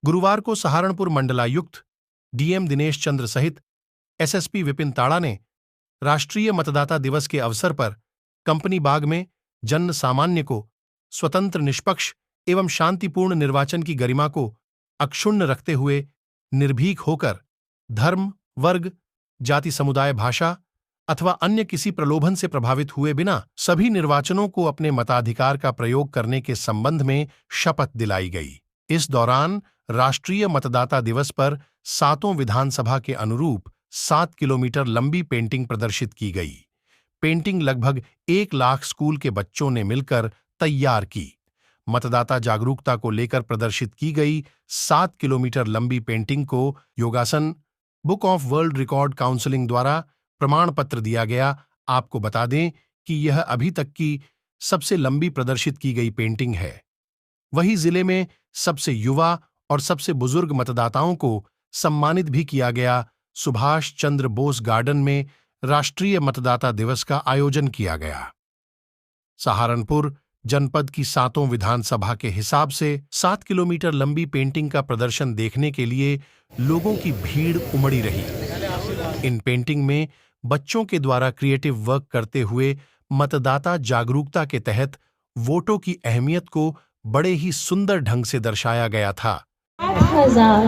गुरुवार को सहारनपुर मंडलायुक्त डीएम दिनेश चंद्र सहित एसएसपी विपिन ताड़ा ने राष्ट्रीय मतदाता दिवस के अवसर पर कंपनी बाग में जन सामान्य को स्वतंत्र, निष्पक्ष एवं शांतिपूर्ण निर्वाचन की गरिमा को अक्षुण्ण रखते हुए निर्भीक होकर धर्म, वर्ग, जाति, समुदाय, भाषा अथवा अन्य किसी प्रलोभन से प्रभावित हुए बिना सभी निर्वाचनों को अपने मताधिकार का प्रयोग करने के संबंध में शपथ दिलाई गई। इस दौरान राष्ट्रीय मतदाता दिवस पर सातों विधानसभा के अनुरूप 7 किलोमीटर लंबी पेंटिंग प्रदर्शित की गई। पेंटिंग लगभग 1 लाख स्कूल के बच्चों ने मिलकर तैयार की। मतदाता जागरूकता को लेकर प्रदर्शित की गई 7 किलोमीटर लंबी पेंटिंग को योगासन, book of world record counselling द्वारा प्रमाण पत्र दिया गया। आपको बता दें कि यह अभी तक की सबसे लंबी प्रदर्शित की गई पेंटिंग है। वहीं जिले में सबसे युवा और सबसे बुजुर्ग मतदाताओं को सम्मानित भी किया गया। सुभाष चंद्र बोस गार्डन में राष्ट्रीय मतदाता दिवस का आयोजन किया गया। सहारनपुर जनपद की 7 विधानसभा के हिसाब से 7 किलोमीटर लंबी पेंटिंग का प्रदर्शन देखने के लिए लोगों की भीड़ उमड़ी रही। इन पेंटिंग में बच्चों के द्वारा क्रिएटिव वर्क करते हुए मतदाता जागरूकता के तहत वोटों की अहमियत को बड़े ही सुंदर ढंग से दर्शाया गया था। 8,000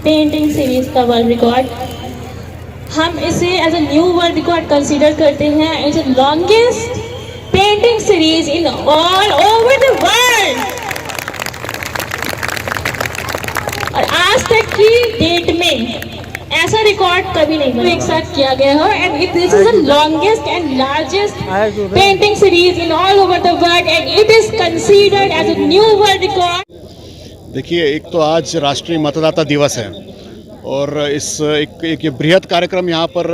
पेंटिंग सीरीज का वर्ल्ड रिकॉर्ड, हम इसे as a new world record consider करते हैं। It's the longest painting series in all over the world. और आज तक की डेट में ऐसा रिकॉर्ड कभी नहीं बना, एक साथ किया गया हो। And this is the longest and largest painting series in all over the world and it is considered as a new world record. देखिए, एक तो आज राष्ट्रीय मतदाता दिवस है और इस एक बृहद कार्यक्रम यहाँ पर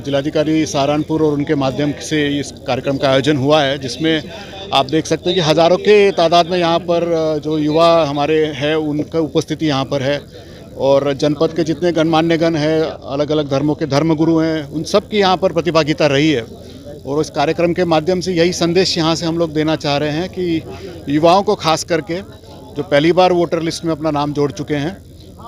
जिलाधिकारी सहारनपुर और उनके माध्यम से इस कार्यक्रम का आयोजन हुआ है, जिसमें आप देख सकते हैं कि हज़ारों के तादाद में यहाँ पर जो युवा हमारे हैं उनका उपस्थिति यहाँ पर है और जनपद के जितने गणमान्य गण हैं, अलग अलग धर्मों के धर्मगुरु हैं, उन सब की यहाँ पर प्रतिभागिता रही है। और इस कार्यक्रम के माध्यम से यही संदेश यहाँ से हम लोग देना चाह रहे हैं कि युवाओं को खास करके जो पहली बार वोटर लिस्ट में अपना नाम जोड़ चुके हैं,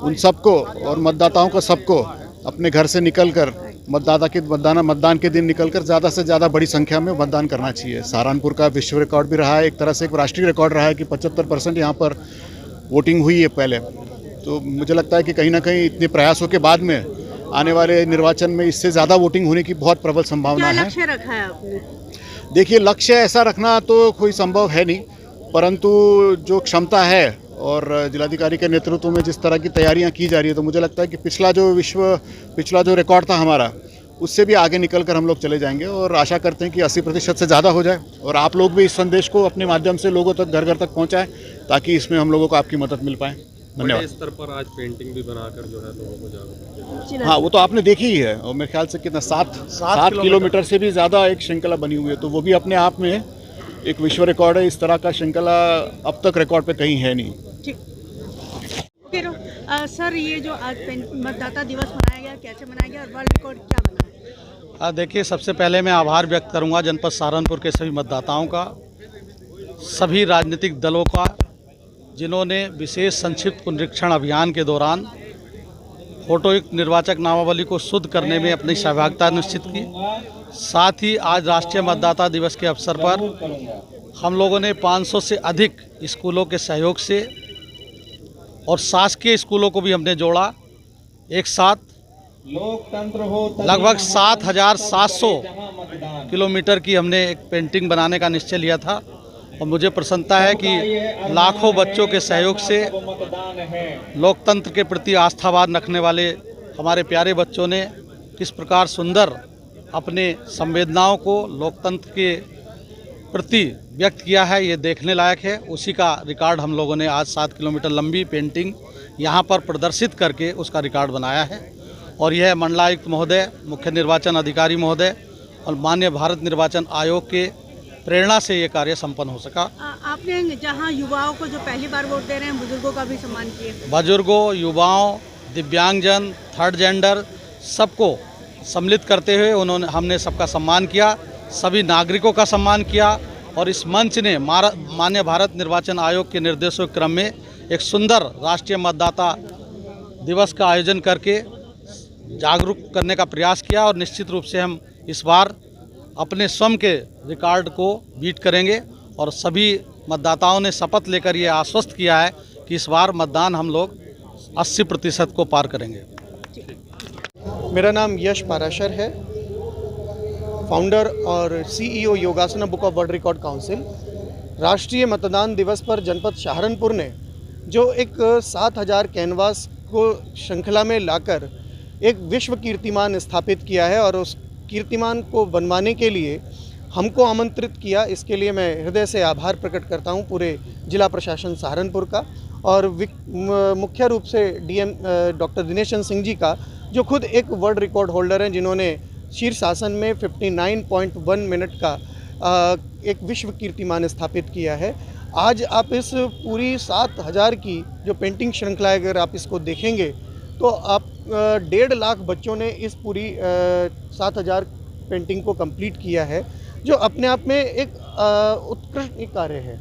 उन सबको और मतदाताओं को सबको अपने घर से निकलकर मतदान के दिन निकलकर ज़्यादा से ज़्यादा बड़ी संख्या में मतदान करना चाहिए। सहारनपुर का विश्व रिकॉर्ड भी रहा है, एक तरह से एक राष्ट्रीय रिकॉर्ड रहा है कि 75% यहाँ पर वोटिंग हुई है पहले। तो मुझे लगता है कि कहीं ना कहीं इतने प्रयासों के बाद में आने वाले निर्वाचन में इससे ज़्यादा वोटिंग होने की बहुत प्रबल संभावना है। क्या लक्ष्य रखा है आपने? देखिए, लक्ष्य ऐसा रखना तो कोई संभव है नहीं, परंतु जो क्षमता है और जिलाधिकारी के नेतृत्व में जिस तरह की तैयारियां की जा रही है, तो मुझे लगता है कि पिछला जो रिकॉर्ड था हमारा, उससे भी आगे निकल कर हम लोग चले जाएंगे और आशा करते हैं कि 80% से ज़्यादा हो जाए। और आप लोग भी इस संदेश को अपने माध्यम से लोगों तक, घर घर तक पहुँचाएँ, ताकि इसमें हम लोगों को आपकी मदद मिल पाए। धन्यवाद। इस स्तर पर आज पेंटिंग भी बनाकर जो है लोगों को जागरूक। हाँ, वो तो आपने देखी ही है और मेरे ख्याल से कितना 7 किलोमीटर से भी ज़्यादा एक श्रृंखला बनी हुई है, तो वो भी अपने आप में एक विश्व रिकॉर्ड है। इस तरह का श्रृंखला अब तक रिकॉर्ड पे कहीं है नहीं। ठीक। सर, ये जो आज मतदाता दिवस मनाया गया, कैसे मनाया गया और वर्ल्ड रिकॉर्ड क्या बना है? देखिए, सबसे पहले मैं आभार व्यक्त करूंगा जनपद सहारनपुर के सभी मतदाताओं का, सभी राजनीतिक दलों का, जिन्होंने विशेष संक्षिप्त पुनरीक्षण अभियान के दौरान फोटोयुक्त निर्वाचक नामावली को शुद्ध करने में अपनी सहभागिता निश्चित की। साथ ही आज राष्ट्रीय मतदाता दिवस के अवसर पर हम लोगों ने 500 से अधिक स्कूलों के सहयोग से और शासकीय स्कूलों को भी हमने जोड़ा। एक साथ लगभग 7,700 किलोमीटर की हमने एक पेंटिंग बनाने का निश्चय लिया था और मुझे प्रसन्नता है कि लाखों बच्चों के सहयोग से लोकतंत्र के प्रति आस्थावान रखने वाले हमारे प्यारे बच्चों ने किस प्रकार सुंदर अपने संवेदनाओं को लोकतंत्र के प्रति व्यक्त किया है, ये देखने लायक है। उसी का रिकॉर्ड हम लोगों ने आज 7 किलोमीटर लंबी पेंटिंग यहाँ पर प्रदर्शित करके उसका रिकॉर्ड बनाया है। और यह मंडलायुक्त महोदय, मुख्य निर्वाचन अधिकारी महोदय और माननीय भारत निर्वाचन आयोग के प्रेरणा से ये कार्य संपन्न हो सका। आपने जहां युवाओं को जो पहली बार वोट दे रहे हैं, बुजुर्गों का भी सम्मान किया। बुजुर्गों, युवाओं, दिव्यांगजन, थर्ड जेंडर सबको सम्मिलित करते हुए हमने सबका सम्मान किया, सभी नागरिकों का सम्मान किया और इस मंच ने माननीय भारत निर्वाचन आयोग के निर्देशों के क्रम में एक सुंदर राष्ट्रीय मतदाता दिवस का आयोजन करके जागरूक करने का प्रयास किया और निश्चित रूप से हम इस बार अपने स्वयं के रिकॉर्ड को बीट करेंगे और सभी मतदाताओं ने शपथ लेकर ये आश्वस्त किया है कि इस बार मतदान हम लोग 80% को पार करेंगे। मेरा नाम यश पाराशर है, फाउंडर और CEO योगासना book of world record council. राष्ट्रीय मतदान दिवस पर जनपद सहारनपुर ने जो एक 7000 कैनवास को श्रृंखला में लाकर एक विश्व कीर्तिमान स्थापित किया है और उस कीर्तिमान को बनवाने के लिए हमको आमंत्रित किया, इसके लिए मैं हृदय से आभार प्रकट करता हूं पूरे जिला प्रशासन सहारनपुर का और मुख्य रूप से डीएम डॉक्टर दिनेश चंद्र सिंह जी का, जो खुद एक वर्ल्ड रिकॉर्ड होल्डर हैं, जिन्होंने शीर्षासन में 59.1 मिनट का एक विश्व कीर्तिमान स्थापित किया है। आज आप इस पूरी 7000 की जो पेंटिंग श्रृंखला है, अगर आप इसको देखेंगे तो आप 1.5 लाख बच्चों ने इस पूरी 7000 पेंटिंग को कंप्लीट किया है, जो अपने आप में एक उत्कृष्ट कार्य है।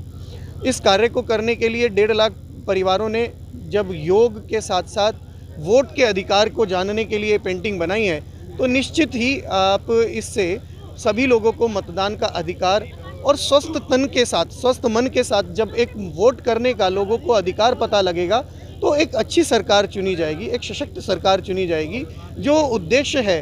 इस कार्य को करने के लिए 1.5 लाख परिवारों ने जब योग के साथ साथ वोट के अधिकार को जानने के लिए पेंटिंग बनाई है, तो निश्चित ही आप इससे सभी लोगों को मतदान का अधिकार और स्वस्थ तन के साथ, स्वस्थ मन के साथ जब एक वोट करने का लोगों को अधिकार पता लगेगा, तो एक अच्छी सरकार चुनी जाएगी, एक सशक्त सरकार चुनी जाएगी। जो उद्देश्य है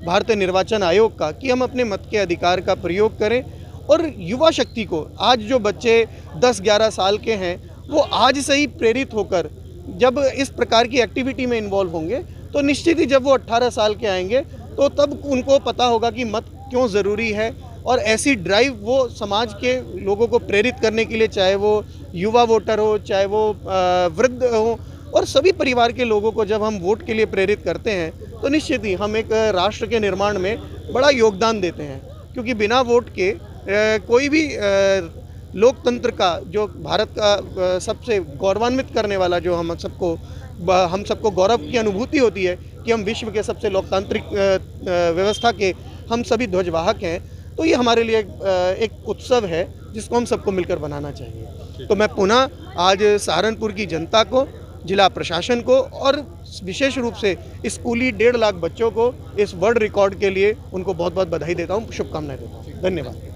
भारतीय निर्वाचन आयोग का कि हम अपने मत के अधिकार का प्रयोग करें और युवा शक्ति को, आज जो बच्चे 10-11 साल के हैं, वो आज से ही प्रेरित होकर जब इस प्रकार की एक्टिविटी में इन्वॉल्व होंगे, तो निश्चित ही जब वो 18 साल के आएंगे तो तब उनको पता होगा कि मत क्यों ज़रूरी है। और ऐसी ड्राइव वो समाज के लोगों को प्रेरित करने के लिए, चाहे वो युवा वोटर हो, चाहे वो वृद्ध हो, और सभी परिवार के लोगों को जब हम वोट के लिए प्रेरित करते हैं, तो निश्चित ही हम एक राष्ट्र के निर्माण में बड़ा योगदान देते हैं। क्योंकि बिना वोट के कोई भी लोकतंत्र का, जो भारत का सबसे गौरवान्वित करने वाला, जो हम सबको गौरव की अनुभूति होती है कि हम विश्व के सबसे लोकतांत्रिक व्यवस्था के हम सभी ध्वजवाहक हैं, तो ये हमारे लिए एक उत्सव है जिसको हम सबको मिलकर बनाना चाहिए। तो मैं पुनः आज सहारनपुर की जनता को, जिला प्रशासन को और विशेष रूप से स्कूली 1.5 लाख बच्चों को इस वर्ल्ड रिकॉर्ड के लिए उनको बहुत बहुत बधाई देता हूँ, शुभकामनाएं देता हूँ। धन्यवाद।